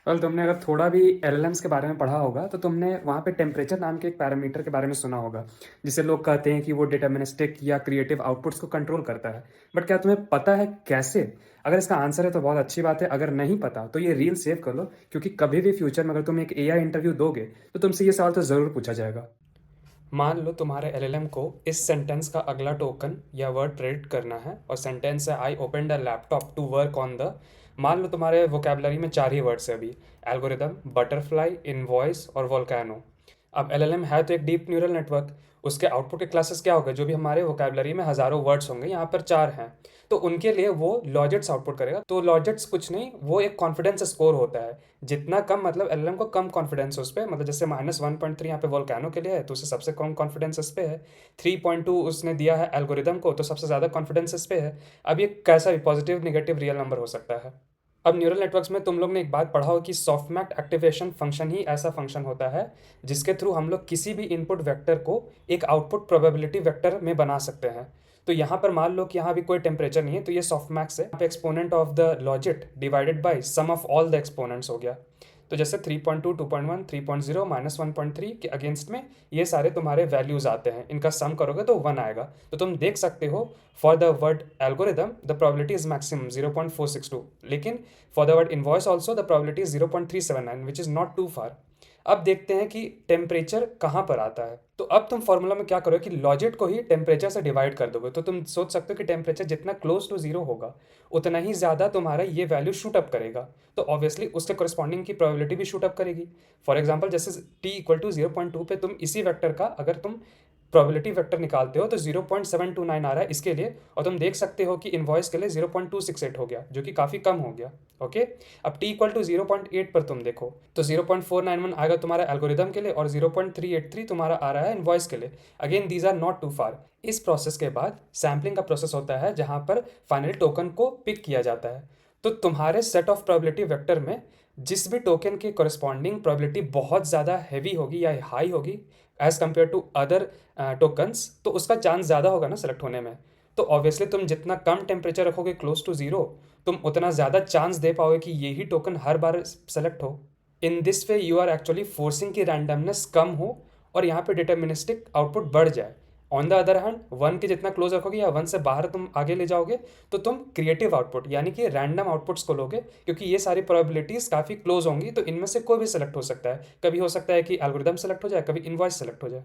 Well तुमने अगर थोड़ा भी एलएलएम्स के बारे में पढ़ा होगा तो तुमने वहाँ पे टेम्परेचर नाम के एक पैरामीटर के बारे में सुना होगा, जिसे लोग कहते हैं कि वो डिटर्मिनिस्टिक या क्रिएटिव आउटपुट्स को कंट्रोल करता है। बट क्या तुम्हें पता है कैसे? अगर इसका आंसर है तो बहुत अच्छी बात है, अगर नहीं पता तो ये रील सेव कर लो, क्योंकि कभी भी फ्यूचर में अगर तुम एक एआई इंटरव्यू दोगे तो तुमसे ये सवाल तो ज़रूर पूछा जाएगा। मान लो तुम्हारे एलएलएम को इस सेंटेंस का अगला टोकन या वर्ड प्रेडिक्ट करना है, और सेंटेंस है I open the laptop to work on the. मान लो तुम्हारे वोकेबलरी में 4 ही वर्ड्स है अभी: एल्गोरिदम, बटरफ्लाई, इनवॉइस और वोल्केनो। अब एलएलएम है तो एक डीप न्यूरल नेटवर्क, उसके आउटपुट के क्लासेस क्या होगा? जो भी हमारे वोकेबलरी में हज़ारों वर्ड्स होंगे, यहाँ पर 4 हैं, तो उनके लिए वो लॉजिट्स आउटपुट करेगा। तो लॉजिट्स कुछ नहीं, वो एक कॉन्फिडेंस स्कोर होता है। जितना कम, मतलब एलएलएम को कम कॉन्फिडेंस उस पर, मतलब जैसे -1.3 यहाँ पे वोल्केनो के लिए है तो उसे सबसे कम कॉन्फिडेंस इस पे है। 3.2 उसने दिया है एल्गोरिदम को, तो सबसे ज़्यादा कॉन्फिडेंस इस पे है। अब ये कैसा भी पॉजिटिव, निगेटिव, रियल नंबर हो सकता है। अब न्यूरल नेटवर्क्स में तुम लोग ने एक बात पढ़ा हो कि सॉफ्टमैक्ट एक्टिवेशन फंक्शन ही ऐसा फंक्शन होता है जिसके थ्रू हम लोग किसी भी इनपुट वेक्टर को एक आउटपुट प्रोबेबिलिटी वेक्टर में बना सकते हैं। तो यहाँ पर मान लो कि यहाँ भी कोई टेम्परेचर नहीं है, तो ये सॉफ्टमैक्स है। यहाँ पे exponent of the logit divided by sum of all the exponents हो गया। तो जैसे 3.2, 2.1, 3.0, -1.3 के अगेंस्ट में ये सारे तुम्हारे वैल्यूज आते हैं, इनका सम करोगे तो 1 आएगा। तो तुम देख सकते हो for the word algorithm the probability is maximum 0.462, लेकिन for the word invoice also the probability is 0.379, which is not too far. अब देखते हैं कि टेम्परेचर कहाँ पर आता है। तो अब तुम फॉर्मूला में क्या करोगे कि लॉजिट को ही टेम्परेचर से डिवाइड कर दोगे। तो तुम सोच सकते हो कि टेम्परेचर जितना क्लोज टू जीरो होगा उतना ही ज़्यादा तुम्हारा ये वैल्यू शूट अप करेगा, तो ऑब्वियसली उसके करस्पॉन्डिंग की प्रोबेबिलिटी भी शूट अप करेगी। फॉर एग्जाम्पल जैसे t = 0.2 पे तुम इसी वेक्टर का अगर तुम प्रोबेबिलिटी वेक्टर निकालते हो तो 0.729 आ रहा है इसके लिए, और तुम देख सकते हो कि इनवॉइस के लिए 0.268 हो गया, जो कि काफ़ी कम हो गया। ओके, अब t = 0.8 पर तुम देखो तो 0.491 आएगा तुम्हारा एल्गोरिदम के लिए, और 0.383 तुम्हारा आ रहा है इनवॉइस के लिए। Again these are not too far. इस प्रोसेस के बाद सैम्पलिंग का प्रोसेस होता है, जहां पर फाइनली टोकन को पिक किया जाता है। तो तुम्हारे सेट ऑफ प्रोबेबिलिटी वेक्टर में जिस भी टोकन के करस्पॉन्डिंग प्रोबेबिलिटी बहुत ज़्यादा हैवी होगी या हाई होगी as compare to other tokens, तो उसका चांस ज़्यादा होगा ना सेलेक्ट होने में। तो ऑब्वियसली तुम जितना कम टेम्परेचर रखोगे क्लोज टू जीरो, तुम उतना ज़्यादा चांस दे पाओगे कि यही टोकन हर बार सेलेक्ट हो। In this way you are actually forcing की रैंडमनेस कम हो और यहाँ पे डिटर्मिनिस्टिक आउटपुट बढ़ जाए। ऑन द अदर हैंड 1 के जितना क्लोज रखोगे या 1 से बाहर तुम आगे ले जाओगे तो तुम क्रिएटिव आउटपुट यानी कि रैंडम आउटपुट्स को लोगे, क्योंकि ये सारी प्रोबेबिलिटीज़ काफ़ी क्लोज होंगी, तो इनमें से कोई भी सेलेक्ट हो सकता है। कभी हो सकता है कि एल्गोरिदम सेलेक्ट हो जाए, कभी इनवॉइस सेलेक्ट हो जाए।